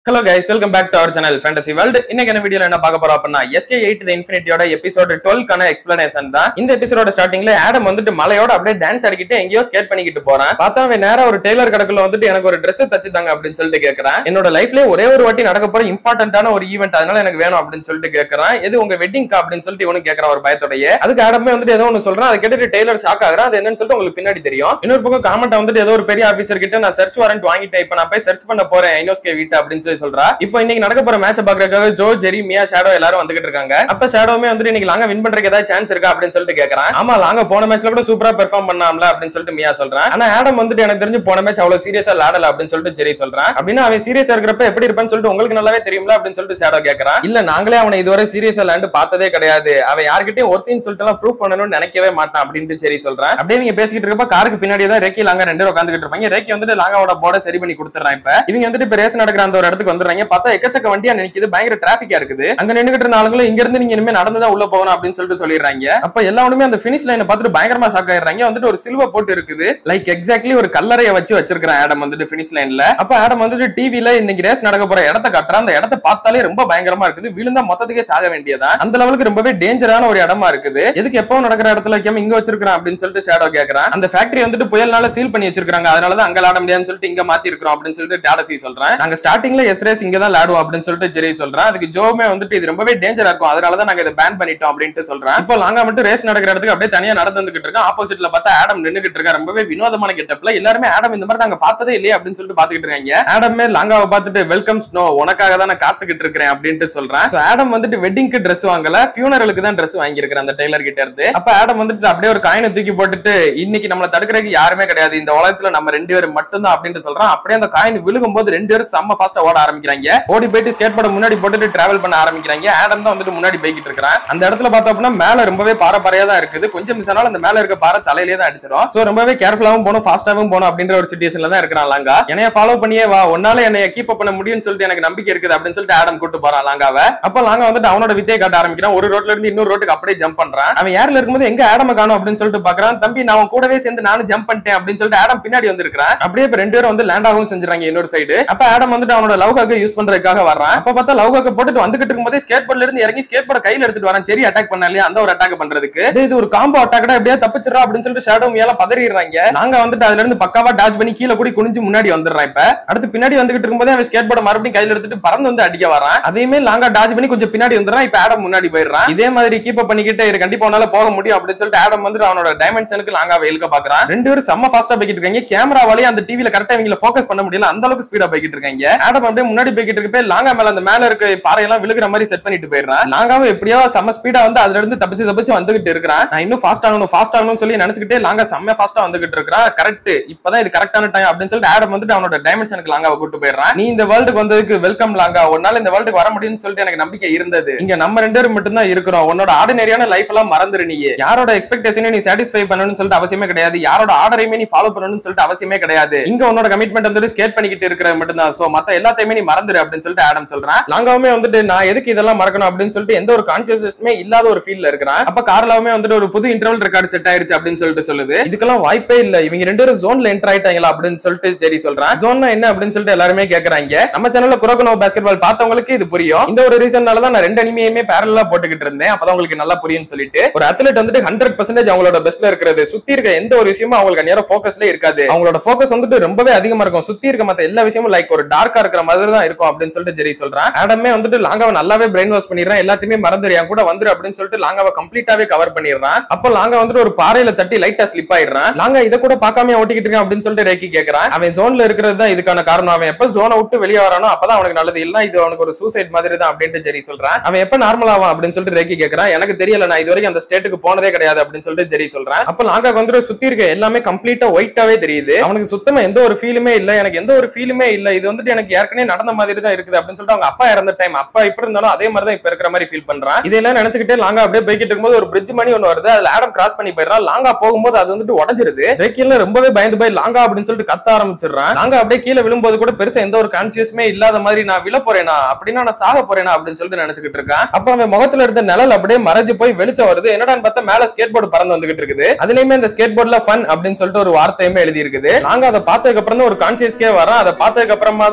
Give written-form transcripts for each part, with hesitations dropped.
Hello guys, welcome back to our channel Fantasy World. இன்னைக்கு என்ன வீடியோல என்ன பார்க்க போறோம் அப்படினா SK8 The Infinityயோட எபிசோட் 12 கான எக்ஸ்பிளனேஷன் தான். இந்த எபிசோடோட ஸ்டார்டிங்ல ஆடம் வந்துட்டு மலையோட அப்படியே டான்ஸ் ஆடிக்கிட்டு எங்கேயோ ஸ்கேட் பண்ணிக்கிட்டு போறான். பார்த்தா அவன் நேரா ஒரு டெய்லர் கடைக்குள்ள வந்துட்டு எனக்கு ஒரு Dress தச்சு தாங்க அப்படினு சொல்லிட்டு கேக்குறான். என்னோட லைஃப்லயே ஒரே ஒரு வாட்டி நடக்க போற இம்பார்ட்டன்ட்டான ஒரு ஈவென்ட், அதனால எனக்கு வேணும் அப்படினு சொல்லிட்டு கேக்குறான். இது உங்க வெட்டிங் கா அப்படினு சொல்லிட்டு இவனும் கேக்குறான் ஒரு பயத்தோடயே. அதுக்கு ஆடமே வந்துட்டு ஏதோ ஒன்னு சொல்றான். அதை கேட்டுட்டு டெய்லர் ஷாக் ஆகுறான். அது என்னன்னு சொல்லிட்டு உங்களுக்கு பின்னாடி தெரியும். இன்னொரு பக்கம் காமெண்ட் வந்துட்டு ஏதோ ஒரு பெரிய ஆபீசர் கிட்ட நான் சர்ச் வாரண்ட் வாங்கிட்டேன், இப்போ நான் போய் சர்ச் பண்ண போறேன் ஐனோஸ்கே வீட்டு அப்படினு சொல்லி சொல்றா. இப்போ இன்னைக்கு நடக்க போற மேட்ச் பாக்குறதுக்காக ஜோ, ஜெரி, மியா, ஷேடோ எல்லாரும் வந்துகிட்டு இருக்காங்க. அப்ப ஷேடோமே வந்துட்டு இன்னைக்கு லாங்க வின் பண்றதுக்கு ஏதாவது சான்ஸ் இருக்கா அப்படின்னு சொல்லிட்டு கேக்குறான். ஆமா, லாங்க போன மேட்ச்ல கூட சூப்பரா பெர்ஃபார்ம் பண்ணாம்ல அப்படின்னு சொல்லிட்டு மியா சொல்றான். ஆனா ஆடம் வந்துட்டு எனக்கு தெரிஞ்சு போன மேட்ச் அவ்வளவு சீரியஸா விளையாடல அப்படின்னு சொல்லிட்டு ஜெரி சொல்றான். அப்படின்னா அவன் சீரியஸா இருக்கிறப்ப எப்படி இருப்பான்னு சொல்லிட்டு உங்களுக்கு நல்லாவே தெரியும்ல அப்படின்னு சொல்லிட்டு ஷேடோ கேக்குறான். இல்ல, நாங்களே அவனை இதுவரை சீரியஸா விளையாண்டு பார்த்ததே கிடையாது, அவன் யார்கிட்டயும் ஒருத்தின்னு சொல்லிட்டு எல்லாம் ப்ரூஃப் பண்ணணும்னு நினைக்கவே மாட்டான் அப்படின்னு ஜெரி சொல்றான். அப்படியே நீங்க பேசிக்கிட்டு இருக்கப்ப காருக்கு பின்னாடி தான் ரேக்கி லாங்க ரெண்டு பேரும் உட்காந்துக்கிட்டு இருப்பாங்க. ரேக்கி வந்துட்டு லாங்காவோட போர்டை சரி பண்ணி கொடுத்துறான். இப்ப இவங்க வந்துட்டு இப்ப ரேஸ் நடக்கிற அந்த ஒரு இடத்துக்கு வந்துடுறாங்க. பார்த்தா எக்கச்சக்க வண்டியா நினைக்குது, பயங்கர டிராபிக்கா இருக்குது. அங்க நின்னுகிட்டு இருந்தாலும் இங்க இருந்து நீங்க இனிமே நடந்துதான் உள்ள போகணும் அப்படின்னு சொல்லிட்டு சொல்லிடுறாங்க. அப்ப எல்லாருமே அந்த பினிஷ் லைனை பார்த்துட்டு பயங்கரமா ஷாக் ஆயிடுறாங்க. வந்துட்டு ஒரு சில்வர் போட்டு இருக்குது, லைக் எக்ஸாக்ட்லி ஒரு கல்லறைய வச்சிருக்கான் ஆடம் வந்துட்டு பினிஷ் லைன்ல. அப்ப ஆடம் வந்துட்டு டிவில இன்னைக்கு ரேஸ் நடக்க போற இடத்த காட்டுறான். அந்த இடத்த பார்த்தாலே ரொம்ப பயங்கரமா இருக்குது, விழுந்தா மொத்தத்துக்கே சாக வேண்டியதா, அந்த லெவலுக்கு ரொம்பவே டேஞ்சரான ஒரு இடமா இருக்குது. எதுக்கு எப்போ நடக்கிற இடத்துல வைக்காம இங்க வச்சிருக்கான் அப்படின்னு சொல்லிட்டு ஷேடோ கேக்குறான். அந்த ஃபேக்டரி வந்துட்டு புயல்னால சீல் பண்ணி வச்சிருக்காங்க, அதனாலதான் அங்க ஆட முடியாதுன்னு சொல்லிட்டு இங்க மாத்தி இருக்கிறோம் அப்படின்னு சொல்லிட்டு டாடசி சொல்றேன். நாங்க ஸ்டார்டிங்ல எஸ் ரேஸ் இங்க தான் விளையாடுவோம் அப்படின்னு சொல்லிட்டு ஜெரி சொல்றான். அதுக்கு ஜோமே வந்துட்டு இது ரொம்பவே டேஞ்சரா இருக்கும், அதனாலதான் நாங்க இதை பேன் பண்ணிட்டோம் அப்படின்ட்டு சொல்றேன். இப்போ லாங்கா மட்டும் ரேஸ் நடக்கிற இடத்துக்கு அப்படியே தனியா நடந்து வந்துகிட்டு இருக்கான். ஆப்போசிட்ல பார்த்தா ஆடம் நின்னுகிட்டு இருக்கா, ரொம்பவே வினோதமான கெட்டப்ல. எல்லாருமே ஆடம் இந்த மாதிரி நாங்க பார்த்ததே இல்லையே அப்படின்னு சொல்லிட்டு பாத்துக்கிட்டு இருக்காங்க. ஆடமே லாங்காவை பார்த்துட்டு வெல்கம் ஸ்னோ, உனக்காக தான் நான் காத்துக்கிட்டு இருக்கிறேன் அப்படின்ட்டு சொல்றேன். சோ ஆடம் வந்துட்டு வெட்டிங்க்கு Dress வாங்கல, ஃபியூனரலுக்கு தான் Dress வாங்கி இருக்கிற அந்த டெய்லர் கிட்ட இருந்து. அப்ப ஆடம் வந்துட்டு அப்படியே ஒரு காயினை தூக்கி போட்டுட்டு இன்னைக்கு நம்மள தடுக்கிறதுக்கு யாருமே கிடையாது, இந்த உலகத்துல நம்ம ரெண்டு பேரும் மட்டும் தான் அப்படின்ட்டு சொல்றான். அப்படியே அந்த காயின் விழுகும்போது ரெண்டு பேரும் செம்ம ஃபாஸ்டா ஓட ஆரம்பிக்கிறாங்க. ஓடி போயிட்டு ஸ்கேட் போர்டு முன்னாடி போட்டுட்டு டிராவல் பண்ண ஆரம்பிக்கிறாங்க. ஆடம் தான் வந்துட்டு முன்னாடி போய்கிட்டு இருக்கான். அந்த இடத்துல பார்த்தோம்னா மேல ரொம்பவே பாறையா தான் இருக்குது. கொஞ்சம் மிஸ் ஆனாலும் அந்த மேல இருக்க பாறை தலையிலே தான் அடிச்சிடும். சோ ரொம்பவே கேர்ஃபுல்லாவும் போணும், ஃபாஸ்டாவும் போணும் அப்படின்ற ஒரு சிச்சுவேஷன்ல தான் இருக்கிறான் லாங்கா. என்னைய ஃபாலோ பண்ணியே வா, உன்னால என்னைய கீப் அப் பண்ண முடியும்னு சொல்லிட்டு எனக்கு நம்பிக்கை இருக்குது அப்படின்னு சொல்லிட்டு ஆடம் கூட்டு போறான் லாங்காவை. அப்ப லாங்கா வந்துட்டு அவனோட வித்தையை காட்ட ஆரம்பிக்கிறான். ஒரு ரோட்ல இருந்து இன்னொரு ரோட்டுக்கு அப்படியே ஜம்ப் பண்றான். அவன் ஏர்ல இருக்கும்போது எங்க ஆடம காணோம் அப்படின்னு சொல்லிட்டு பாக்குறான். தம்பி, நான் கூடவே சேர்ந்து நானும் ஜம்ப் பண்ணிட்டேன் அப்படின்னு சொல்லிட்டு ஆடம் பின்னாடி வந்திருக்கான். அப்படியே இப்ப ரெண்டு பேரும் வந்து லேண்ட் ஆகவும் செஞ்சுறாங்க இன்னொரு சைடு. அப்ப ஆடம் வந்துட்டு அவனோட லவ் ஹாக்க யூஸ் பண்றதுக்காக வர்றான். அப்ப பார்த்தா லவ் ஹாக்க போட்டுட்டு வந்துகிட்டு இருக்கும்போது ஸ்கேட் போர்ட்ல இருந்து இறங்கி ஸ்கேட் போர்ட கையில எடுத்துட்டு வரான். சரி அட்டாக் பண்ணா இல்லையா, அந்த ஒரு அட்டாக் பண்றதுக்கு இது ஒரு காம்போ அட்டாக்டா எப்படியா தப்பிச்சிரா அப்படின்னு சொல்லிட்டு ஷேடோ மேல பதறிடுறாங்க. நாங்க வந்துட்டு அதுல இருந்து பக்காவா டாஜ் பண்ணி கீழே கூடி குனிஞ்சு முன்னாடி வந்துடுறான். இப்ப அடுத்து பின்னாடி வந்துகிட்டு இருக்கும்போது அவன் ஸ்கேட் போர்ட மறுபடியும் கையில எடுத்துட்டு பறந்து வந்து அடிக்க வரான். அதேமே லாங்கா டாஜ் பண்ணி கொஞ்சம் பின்னாடி வந்துடுறான். இப்ப ஆடம் முன்னாடி போயிடுறான். இதே மாதிரி கீப் அப் பண்ணிக்கிட்டே இரு, கண்டிப்பா உன்னால போக முடியும் அப்படின்னு சொல்லிட்டு ஆடம் வந்துட்டு அவனோட டைமென்ஷனுக்கு லாங்காவை இழுக்க பாக்குறான். ரெண்டு பேரும் செம்ம ஃபாஸ்டா போய்கிட்டு இருக்காங்க. கேமராவாலே அந்த டிவில கரெக்டா இவங்கள ஃபோக்கஸ் பண்ண முடியல, அந்த அளவுக்கு ஸ்பீடா போய்கிட்டு இருக்காங்க. ஆடம் அப்படியே முன்னாடி போய்கிட்டு இருக்கப்ப லாங்கா மேல அந்த மேல இருக்க பாறையெல்லாம் விழுகிற மாதிரி செட் பண்ணிட்டு போயிடுறான். லாங்காவும் எப்படியோ செம்ம ஸ்பீடா வந்து அதுல இருந்து தப்பிச்சு வந்துகிட்டு இருக்கான். நான் இன்னும் ஃபாஸ்ட் ஆகணும் சொல்லி நினைச்சுக்கிட்டே லாங்கா செம்ம ஃபாஸ்டா வந்துகிட்டு இருக்கான். கரெக்ட், இப்பதான் இது கரெக்டான டைம் அப்படின்னு சொல்லிட்டு ஆடம் வந்துட்டு அவனோட டைமென்ஷனுக்கு லாங்காவை கூட்டு போயிடுறான். நீ இந்த வேர்ல்டுக்கு வந்ததுக்கு வெல்கம் லாங்கா, உன்னால இந்த வேர்ல்டுக்கு வர முடியும்னு சொல்லிட்டு எனக்கு நம்பிக்கை இருந்தது. இங்க நம்ம ரெண்டு பேரும் மட்டும் தான் இருக்கிறோம். உன்னோட ஆர்டினரியான லைஃப் எல்லாம் மறந்துரு. நீ யாரோட எக்ஸ்பெக்டேஷனையும் நீ சாட்டிஸ்ஃபை பண்ணணும்னு சொல்லிட்டு அவசியமே கிடையாது, யாரோட ஆர்டரையுமே நீ ஃபாலோ பண்ணணும்னு சொல்லிட்டு அவசியமே கிடையாது. இங்க உன்னோட கமிட்மெண்ட் வந்துட்டு ஸ்கேட் பண்ணிக்கிட்டு இருக்கிற மட்டும் தான். சோ மத்த எல்லாத்தையுமே நீ மறந்துரு அப்படின்னு சொல்லிட்டு ஆடம் சொல்றான். லாங்காவுமே வந்துட்டு நான் எதுக்கு இதெல்லாம் மறக்கணும் அப்படின்னு சொல்லிட்டு எந்த ஒரு கான்சியஸ்னஸுமே இல்லாத ஒரு ஃபீல்ல இருக்கிறான். அப்ப கார்லாவுமே வந்துட்டு ஒரு புது இன்டர்வல் ரெக்கார்ட் செட் ஆயிருச்சு அப்படின்னு சொல்லிட்டு சொல்லுது. இதுக்கெல்லாம் வாய்ப்பே இல்ல, இவங்க ரெண்டு பேரும் ஜோன்ல என்டர் ஆயிட்டாங்களா அப்படின்னு சொல்லிட்டு ஜெரி சொல்றான். ஜோன்னா என்ன அப்படின்னு சொல்லிட்டு எல்லாருமே கேக்குறாங்க. நம்ம சேனல்ல குரோகனோ பாஸ்கெட்பால் பார்த்தவங்களுக்கு இது புரியும். இந்த ஒரு ரீசன்னால தான் நான் ரெண்டு அனிமேயுமே பேரலலா போட்டுக்கிட்டு இருந்தேன், அப்பதான் உங்களுக்கு நல்லா புரியும்னு சொல்லிட்டு. ஒரு அத்லெட் வந்துட்டு 100% அவங்களோட பெஸ்ட்ல இருக்கிறது, சுத்தி இருக்க எந்த ஒரு விஷயமும் அவங்களுக்கு நேரம் ஃபோக்கஸ்ல இருக்காது. அவங்களோட ஃபோக்கஸ் வந்துட்டு ரொம்பவே அதிகமா இருக்கும். சுத்தி இருக்க மத்த எல்லா விஷயமும் லைக் ஒரு டார்க்கா இருக்கிற மாதிரி தான் இருக்கும் அப்படின்னு சொல்லிட்டு ஜெரி சொல்றான். ஆடமே வந்துட்டு லாங்காவை நல்லாவே பிரெயின் வாஷ் பண்ணிடுறான். எல்லாத்தையுமே மறந்துரு, என் கூட வந்துரு அப்படின்னு சொல்லிட்டு லாங்காவை கம்ப்ளீட்டாவே கவர் பண்ணிடுறான். அப்ப லாங்கா வந்துட்டு ஒரு பாறையில தட்டி லைட்டா ஸ்லிப் ஆயிடுறான். லாங்கா இத கூட பார்க்காம ஓட்டிக்கிட்டு இருக்கான் அப்படின்னு சொல்லிட்டு ரேக்கி கேக்குறான். அவன் ஜோன்ல இருக்கிறது தான் இதுக்கான காரணம். அவன் எப்ப ஜோனை விட்டு வெளியே வரானோ அப்பதான் அவனுக்கு நல்லது, இல்ல இது அவனுக்கு ஒரு சூசைட் மாதிரி தான் அப்படின்ட்டு ஜெரி சொல்றான். அவன் எப்ப நார்மல் ஆவான் அப்படின்னு சொல்லிட்டு ரேக்கி கேக்குறான். எனக்கு தெரியல, நான் இது வரைக்கும் அந்த ஸ்டேட்டுக்கு போனதே கிடையாது அப்படின்னு சொல்லிட்டு ஜெரி சொல்றான். அப்ப லாங்கா வந்துட்டு சுத்தி இருக்க எல்லாமே கம்ப்ளீட்டா ஒயிட்டாவே தெரியுது. அவனுக்கு சுத்தமா எந்த ஒரு ஃபீலுமே இல்ல, எனக்கு எந்த ஒரு ஃபீலுமே இல்ல, இது வந்துட்டு எனக்கு ஏற்கனவே நடந்த மாதிரி தான் இருக்குது அப்படின்னு சொல்லிட்டு அவங்க அப்பா இறந்த டைம் அப்பா இப்ப இருந்தாலும் அதே மாதிரி தான் இப்ப இருக்கிற மாதிரி ஃபீல் பண்றான். இதெல்லாம் நினைச்சுக்கிட்டே லாங்கா அப்படியே போய்கிட்டு இருக்கும்போது ஒரு பிரிட்ஜ் மணி ஒன்னு வருது. அதுல ஆடம் கிராஸ் பண்ணி போயிடுறான். லாங்கா போகும்போது அது வந்துட்டு உடைஞ்சிருது. ரேக்கில ரொம்பவே பயந்து போய் லாங்கா அப்படின்னு சொல்லிட்டு கத்த ஆரம்பிச்சிடுறான். லாங்கா அப்படியே கீழே விழும்போது கூட பெருசா எந்த ஒரு கான்சியஸுமே இல்லாத மாதிரி நான் விழ போறேனா அப்படின்னா நான் சாக போறேனா அப்படின்னு சொல்லிட்டு நினைச்சுக்கிட்டு இருக்கான். அப்ப அவன் முகத்துல இருந்த நிழல் அப்படியே மறைஞ்சு போய் வெளிச்சம் வருது. என்னடான்னு பார்த்தா மேல ஸ்கேட் போர்டு பறந்து வந்துகிட்டு இருக்குது. அதுலயுமே இந்த ஸ்கேட் போர்ட்ல ஃபன் அப்படின்னு சொல்லிட்டு ஒரு வார்த்தையுமே எழுதி இருக்குது. லாங்கா அதை பார்த்ததுக்கு அப்புறம் தான் ஒரு கான்சியஸ்க்கே வரான். அதை பார்த்ததுக்கு அப்புறமா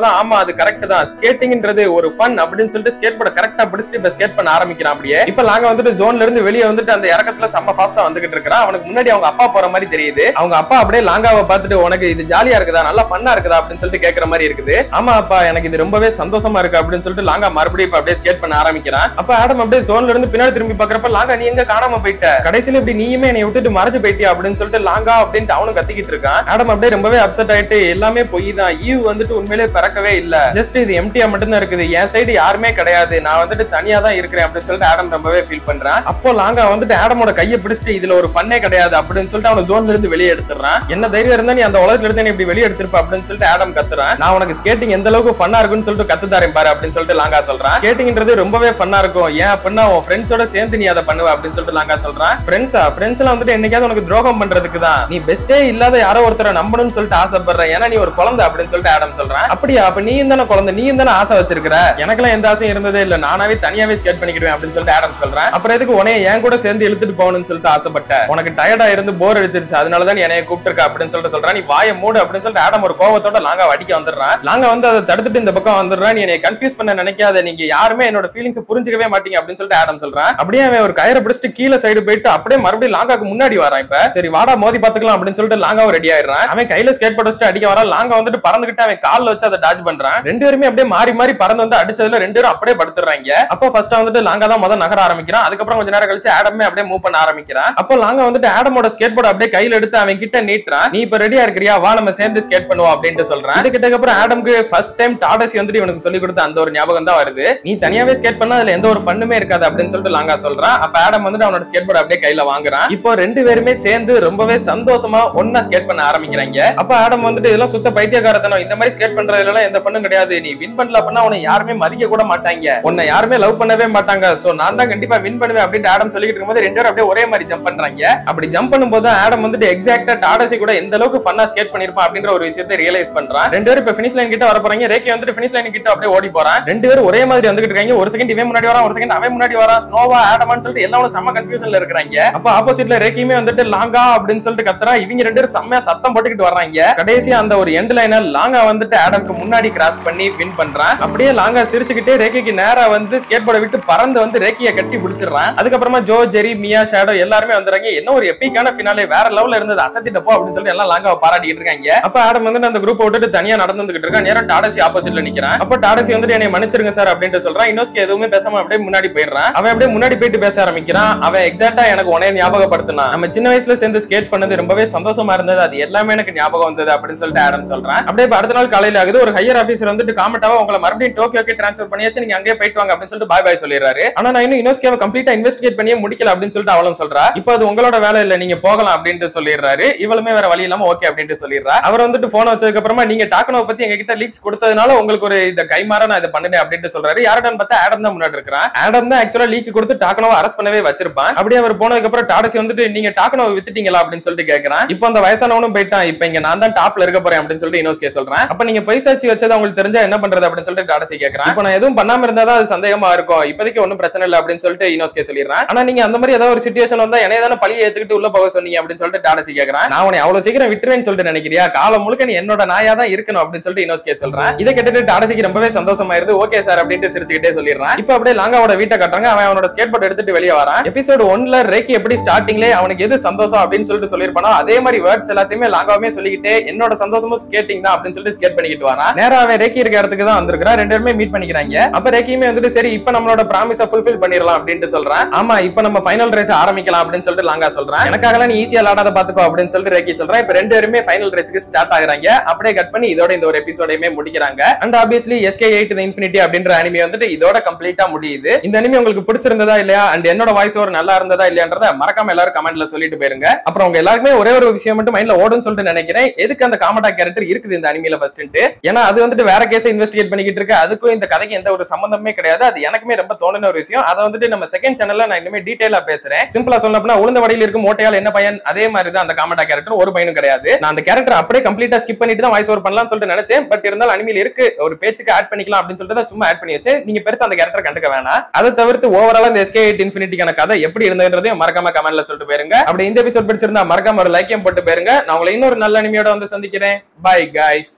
தான் ஆமா அது கரெக்ட் தான். ஸ்கேட்டிங்ன்றது ஒரு ஃபன் அப்படின்னு சொல்லிட்டு ஸ்கேட் போர்ட கரெக்டா பிடிச்சிட்டு இப்ப ஸ்கேட் பண்ண ஆரம்பிக்கிறான். அப்படியே இப்ப லாங்கா வந்துட்டு ஜோன்ல இருந்து வெளியே வந்துட்டு அந்த இறக்கத்துல செம்ம ஃபாஸ்டா வந்துகிட்டு இருக்கான். அவனுக்கு முன்னாடி அவங்க அப்பா போற மாதிரி தெரியுது. அவங்க அப்பா அப்படியே லாங்காவை பார்த்துட்டு உனக்கு இது ஜாலியா இருக்குதா, நல்லா ஃபன்னா இருக்குதா அப்படின்னு சொல்லிட்டு கேட்கற மாதிரி இருக்குது. ஆமா அப்பா, எனக்கு இது ரொம்பவே சந்தோஷமா இருக்கு அப்படின்னு சொல்லிட்டு லாங்கா மறுபடியும் இப்ப அப்படியே ஸ்கேட் பண்ண ஆரம்பிக்கிறான். அப்ப ஆடம் அப்படியே ஜோன்ல இருந்து பின்னாடி திரும்பி பாக்குறப்ப லாங்கா நீ எங்க காணாம போயிட்ட, கடைசியில இப்படி நீயுமே என்னை விட்டுட்டு மறைஞ்சு போயிட்டியா அப்படின்னு சொல்லிட்டு லாங்கா அப்படின்னு அவனும் கத்திக்கிட்டு இருக்கான். ஆடம் அப்படியே ரொம்பவே அப்செட் ஆயிட்டு எல்லாமே பொய் தான், ஈவ் வந்துட்டு உண்மையிலே பிறக்கவே இல்ல, ஜஸ்ட் இது எம்டியா மட்டும் தான் இருக்குது, என் சைடு யாருமே கிடையாது, நான் வந்துட்டு தனியா தான் இருக்கிறேன் அப்படின்னு சொல்லிட்டு ஆடம் ரொம்பவே ஃபீல் பண்றான். அப்போ லாங்கா வந்துட்டு ஆடமோட கையை பிடிச்சிட்டு இதுல ஒரு ஃபன்னே கிடையாது அப்படின்னு சொல்லிட்டு அவனை ஜோன்ல இருந்து வெளியே எடுத்துறான். என்ன தைரியம் இருந்தா நீ அந்த உலகத்துல இருந்து இப்படி வெளியே எடுத்திருப்ப அப்படின்னு சொல்லிட்டு ஆடம் கத்துறான். நான் உனக்கு ஸ்கேட்டிங் எந்த அளவுக்கு ஃபன்னா இருக்குன்னு சொல்லிட்டு கத்துதாரேன் பாரு அப்படின்னு சொல்லிட்டு லாங்கா சொல்றான். ஸ்கேட்டிங்ன்றது ரொம்பவே ஃபன்னா இருக்கும், ஏன் அப்படின்னா உன் ஃப்ரெண்ட்ஸோட சேர்ந்து நீ அதை பண்ணுவ அப்படின்னு சொல்லிட்டு லாங்கா சொல்றான். ஃப்ரெண்ட்ஸா, ஃப்ரெண்ட்ஸ் எல்லாம் வந்துட்டு என்னைக்காவது உனக்கு துரோகம் பண்றதுக்கு தான், நீ பெஸ்டே இல்லாத யாரோ ஒருத்தரை நம்பணும்னு சொல்லிட்டு ஆசைப்படுற, ஏன்னா நீ ஒரு குழந்தை அப்படின்னு சொல்லிட்டு ஆடம் சொல்றான். அப்படியா, அப்ப நீ தானே குழந்தை, நீ தானே ஆசை வச்சிருக்கிற, எனக்கெல்லாம் எந்த ஆசையும் இருந்ததே இல்ல, நானாவே தனியாவே ஸ்கேட் பண்ணிக்கிடுவேன் அப்படின்னு சொல்லிட்டு ஆடம் சொல்றேன். அப்புறம் எதுக்கு உனைய என் கூட சேர்ந்து இழுத்துட்டு போகணும்னு சொல்லிட்டு ஆசைப்பட்ட, உனக்கு டயர்டா இருந்து போர் அடிச்சிருச்சு அதனாலதான் என்னைய கூப்பிட்டு அப்படின்னு சொல்லிட்டு சொல்றான். நீ வாயை மூடு அப்படின்னு சொல்லிட்டு ஆடம் ஒரு கோவத்தோட லாங்கா அடிக்க வந்துடுறான். லாங்கா வந்து அதை தடுத்துட்டு இந்த பக்கம் வந்துடுறான். நீ என்னை கன்ஃபியூஸ் பண்ண நினைக்காத, நீங்க யாருமே என்னோட ஃபீலிங்ஸ் புரிஞ்சுக்கவே மாட்டீங்க அப்படின்னு சொல்லிட்டு ஆடம் சொல்றான். அப்படியே அவன் ஒரு கயிறை பிடிச்சிட்டு கீழே சைடு போயிட்டு அப்படியே மறுபடியும் லாங்காக்கு முன்னாடி வரான். இப்ப சரி வாடா மோதி பாத்துக்கலாம் அப்படின்னு சொல்லிட்டு லாங்காவை ரெடி ஆயிடுறான். அவன் கையில ஸ்கேட் போர்ட் வச்சுட்டு அடிக்க வரான். லாங்கா வந்துட்டு பறந்துகிட்டு அவன் கால்ல வச்சு அதை டாச் பண்றான். ரெண்டு பேருமே அப்படியே மாறி மாறி பறந்து வந்து அடிச்சதுல ரெண்டு பேரும் அப்படியே படுத்துறாங்க. அப்போ ஃபர்ஸ்ட் வந்துட்டு லாங்கா தான் முதல் நகர ஆரம்பிக்கிறான். அதுக்கப்புறம் கொஞ்ச நேரம் கழிச்சு ஆடமே அப்படியே மூவ் பண்ண ஆரம்பிக்கிறான். அப்போ லாங்கா வந்துட்டு ஆடமோட ஸ்கேட் போர்ட் அப்படியே கையில எடுத்து அவன் கிட்ட நீட்டுறான். நீ இப்ப ரெடியா இருக்கிறியா, வா நம்ம சேர்ந்து ஸ்கேட் பண்ணுவோம் அப்படின்னு சொல்றான். இதுக்கிட்ட அப்புறம் ஆடம்க்கு ஃபர்ஸ்ட் டைம் டாடசி வந்துட்டு இவனுக்கு சொல்லி கொடுத்த அந்த ஒரு ஞாபகம் தான் வருது. நீ தனியாவே ஸ்கேட் பண்ணா அதுல எந்த ஒரு ஃபன்னுமே இருக்காது அப்படின்னு சொல்லிட்டு லாங்கா சொல்றான். அப்ப ஆடம் வந்துட்டு அவனோட ஸ்கேட் போர்ட் அப்படியே கையில வாங்குறான். இப்போ ரெண்டு பேருமே சேர்ந்து ரொம்பவே சந்தோஷமா ஒன்னா ஸ்கேட் பண்ண ஆரம்பிக்கிறாங்க. அப்ப ஆடம் வந்துட்டு இதெல்லாம் சுத்த பைத்தியக்காரத்தனம், இந்த மாதிரி ஸ்கேட் பண்றதுல எந்த ஃபன்னும் கிடையாது, நீ வின் பண்ணல அப்படின்னா உன்னை யாருமே மதிக்க கூட மாட்டாங்க, உன்னை யாருமே லவ் பண்ணவே மாட்டாங்க, சோ நான் தான் கண்டிப்பா வின் பண்ணுவேன் அப்படின்னு ஆடம் சொல்லிட்டு இருக்கும்போது ரெண்டு பேரும் அப்படியே ஒரே மாதிரி ஜம்ப் பண்றாங்க. அப்படி ஜம்ப் பண்ணும்போது ஆடம் வந்துட்டு எக்ஸாக்ட்டா டாடசி கூட எந்த அளவுக்கு ஃபன்னா ஸ்கேட் பண்ணிருப்பான் அப்படின்ற ஒரு விஷயத்தை ரியலைஸ் பண்றான். ரெண்டு பேரும் இப்ப ஃபினிஷ் லைன் கிட்ட வர போறாங்க. ரேக்கி வந்துட்டு ஃபினிஷ் லைன் கிட்ட அப்படியே ஓடி போறான். ரெண்டு பேரும் ஒரே மாதிரி வந்துட்டு இருக்காங்க. ஒரு செகண்ட் இவன் முன்னாடி வரான், ஒரு செகண்ட் அவன் முன்னாடி வரான். ஸ்னோவா ஆடமான்னு சொல்லிட்டு எல்லாரும் செம்ம கன்ஃபியூஷன்ல இருக்காங்க. அப்ப ஆப்போசிட்ல ரேக்கியுமே வந்துட்டு லாங்கா அப்படின்னு சொல்லிட்டு கத்துறா. இவங்க ரெண்டு பேரும் செம்மையா சத்தம் போட்டுக்கிட்டு வர்றாங்க. கடைசியா அந்த ஒரு எண்ட் லைனர் லாங்கா வந்துட்டு ஆடம்க்கு முன்னாடி கிராஸ் பண்ணி வின் பண்றான். அப்படியே லாங்கா சிரிச்சுக்கிட்டே ரேக்கிக்கு நேரா வந்து ஸ்கேட் போர்டை விட்டு பறந்து வந்து ரேக்கிய கட்டி பிடிச்சிடுறான். அதுக்கப்புறமா ஜோ, ஜெரி, மியா, ஷேடோ எல்லாருமே வந்துறாங்க. என்ன ஒரு எப்பிக்கான ஃபினாலே, வேற லெவல்ல இருந்தது, அசத்திட்ட போ அப்படின்னு சொல்லிட்டு எல்லாம் லாங்காவை பாராட்டிட்டு இருக்காங்க. அப்ப ஆடம் வந்து அந்த குரூப் விட்டுட்டு தனியா நடந்துகிட்டு இருக்கான். நேரா டாடசி ஆப்போசிட்ல நிக்கிறான். அப்ப டாடசி வந்துட்டு என்னை மன்னிச்சிருங்க சார் அப்படின்ட்டு சொல்றான். இன்னோஸ்கே எதுவுமே பேசாம அப்படியே முன்னாடி போயிடுறான். அவன் அப்படியே முன்னாடி போயிட்டு பேச ஆரம்பிக்கிறான். அவன் எக்ஸாக்ட்டா எனக்கு உன்னைய ஞாபகப்படுத்தினா, நம்ம சின்ன வயசுல சேர்ந்து ஸ்கேட் பண்ணது ரொம்பவே சந்தோஷமா இருந்தது, அது எல்லாமே எனக்கு ஞாபகம் வந்தது அப்படின்னு சொல்லிட்டு ஆடம் சொல்றான். அப்படியே அடுத்த நாள் காலையில ஆகுது. ஒரு ஹையர் ஆபீசர் வந்துட்டு காமெட்டாவா உங்களை மறுபடியும் டோக்கியோக்கு டிரான்ஸ்ஃபர் பண்ணியாச்சு, நீங்க அங்கேயே போயிட்டு வாங்க அப்படின்னு சொல்லிட்டு பாய் பாய் சொல்லிடுறாரு. ஆனா நான் இன்னும் இன்னோஸ்கேவை கம்ப்ளீட்டா இன்வெஸ்டிகேட் பண்ணியே முடிக்கல அப்படின்னு சொல்லிட்டு அவளும் சொல்றா. இப்போ அது உங்களோட வேலை இல்ல, நீங்க போகலாம் அப்படின்ட்டு சொல்லிடுறாரு. இவளுமே வேற வழி இல்லாம ஓகே அப்படின்ட்டு சொல்லிடுறா. அவர் வந்துட்டு போன் வச்சதுக்கு அப்புறமா நீங்க டாக்கனோவை பத்தி எங்க கிட்ட லீக்ஸ் கொடுத்ததுனால உங்களுக்கு ஒரு இந்த கைமாற நான் இதை பண்ணுனேன் அப்படின்ட்டு சொல்றாரு. யாருடன் பார்த்தா ஆடம் தான் முன்னாடி இருக்கிறான். ஆடம் தான் ஆக்சுவலா லீக் கொடுத்து டாக்கனோவை அரெஸ்ட் பண்ணவே வச்சிருப்பான். அப்படியே அவர் போனதுக்கு அப்புறம் டாடசி வந்துட்டு நீங்க டாக்கனோவை வித்துட்டீங்களா அப்படின்னு சொல்லிட்டு கேட்கறான். இப்போ அந்த வயசானவனும் போயிட்டான். இப்போ இங்க நான் தான் டாப்ல இருக்க போறேன் அப்படின்னு சொல்லிட்டு இன்னோஸ்கே சொல்றேன். அப்ப நீங்க பைசாச்சி வச்சது உங்களுக்கு தெரிஞ்சா என்ன பண்றது அப்படின்னு சொல்லிட்டு டாடசி கேட்கறான். இப்போ நான் எதுவும் பண்ணாம இருந்தா தான் அது சந்தேகமா இருக்கும், இப்போதைக்கு ஒன்னும் பிரச்சனை இல்லை அப்படின்னு சொல்லிட்டு இன்னோஸ்கே சொல்லிடுறான். ஆனா நீங்க அந்த மாதிரி ஏதாவது ஒரு சிச்சுவேஷன் வந்தா என்னைய தானே பழியை ஏத்துக்கிட்டு உள்ள போக சொன்னீங்க அப்படின்னு சொல்லிட்டு டாடசி கேட்கறான். நான் உன்னை அவ்வளவு சீக்கிரம் விட்டுருவேன்னு சொல்லிட்டு நினைக்கிறியா, காலம் முழுக்க நீ என்னோட நாயா தான் இருக்கணும் அப்படின்னு சொல்லிட்டு இன்னோஸ்கே சொல்றான். இதை கேட்டுட்டு டாடசிக்கு ரொம்பவே சந்தோஷமாயிருது. ஓகே சார் அப்படின்ட்டு சிரிச்சுக்கிட்டே சொல்லிடுறான். இப்போ அப்படியே லாங்காவோட வீட்டை காட்டுறாங்க. அவன் அவனோட ஸ்கேட் போர்ட் எடுத்துட்டு வெளியே வரான். எபிசோட் 1ல ரேக்கி எப்படி ஸ்டார்டிங்லேயே அவனுக்கு எது சந்தோஷம் அப்படின்னு சொல்லிட்டு சொல்லிருப்பானோ அதே மாதிரி வேர்ட்ஸ் எல்லாத்தையுமே லாங்காவே சொல்லிக்கிட்டே என்னோட சந்தோஷமும் ஸ்கேட்டிங் தான் அப்படின்னு சொல்லிட்டு ஸ்கேட் பண்ணிக்கிட்டு வரான். நேரா அவன் ரேக்கி இருக்க இடத்துக்கு தான் வந்திருக்கான். ரெண்டு பேருமே மீட் பண்ணிக்கிறாங்க. அப்ப ரேக்கியுமே வந்துட்டு சரி இப்போ நம்மளோட ப்ராமிஸை ஃபுல்ஃபில் பண்ணிடலாம் அப்படின்ட்டு சொல்றான். ஆமா இப்போ நம்ம ஃபைனல் ரேஸ் ஆரம்பிக்கலாம் அப்படின்னு சொல்லிட்டு லாங்கா சொல்றான். எனக்காக நீ ஈஸியா விளையாடாத பாத்துக்கோ அப்படின்னு சொல்லிட்டு ரேக்கி சொல்றான். இப்போ ரெண்டு பேருமே ஃபைனல் ரேஸ்க்கு ஸ்டார்ட் ஆகுறாங்க. அப்படியே கட் பண்ணி இதோட இந்த ஒரு எபிசோடையுமே முடிக்கிறாங்க. And obviously SK8 The Infinity அப்படின்ற அனிமே வந்துட்டு இதோட கம்ப்ளீட்டா முடியுது. இந்த அனிமே உங்களுக்கு பிடிச்சிருந்ததா இல்லையா அண்ட் என்னோட வாய்ஸ் ஓவர் நல்லா இருந்ததா இல்லையான்றத மறக்காம எல்லாரும் கமெண்ட்ல சொல்லிட்டு போயிருங்க. அப்புறம் உங்க எல்லாருக்குமே ஒரே ஒரு விஷயம் மட்டும் மைண்ட்ல ஓடுன்னு சொல்லிட்டு நினைக்கிறேன். எதுக்கு அந்த காமடா கேரக்டர் இருக்குது இந்த அனிமேல ஃபர்ஸ்ட்ன்ட்டு, ஏன்னா அது வந்துட்டு வேற கேஸை இன்வெஸ்டிகேட் பண்ணிக்கிட்டு இருக்கு. அதுக்கும் இந்த கதைக்கு எந்த ஒரு சம்பந்தமே கிடையாது. அது எனக்குமே ரொம்ப தோணுன ஒரு விஷயம். அதை வந்துட்டு நம்ம செகண்ட் சேனல்ல நான் இனிமே டீடைலா பேசுறேன். சிம்பிளா சொல்லணும்னா உளுந்த வடையில இருக்கும் மோட்டையால் என்ன பையன், அதே மாதிரி தான் அந்த காமடா கேரக்டர், ஒரு பையனும் கிடையாது. நான் அந்த கேரக்டர் அப்படியே கம்ப்ளீட்டா ஸ்கிப் பண்ணிட்டு தான் வாய்ஸ் ஓவர் பண்ணலாம்னு சொல்லிட்டு நினைச்சேன். பட் இருந்தாலும் அனிமேல இருக்கு ஒரு பேச்சுக்கு ஆட் பண்ணிக்கலாம் அப்படின்னு சொல்லிட்டு தான் சும்மா ஆட் பண்ணி வச்சேன். நீங்க பெருசா அந்த கேரக்டர் கண்டுக்க வேணாம். அதை தவிர்த்து ஓவரால் இந்த SK8 Infinityக்கான கதை எப்படி இருந்ததுன்றதையும் மறக்காம கமெண்ட்ல சொல்லிட்டு போயிருங்க. அப்படி இந்த எபிசோட் பிடிச்சிருந்தா மறக்காம ஒரு லைக்கையும் போட்டு போயிருங்க. நான் உங்களை இன்னொரு நல்ல அனிமையோட வந்து சந்திக்கிறேன். Bye guys.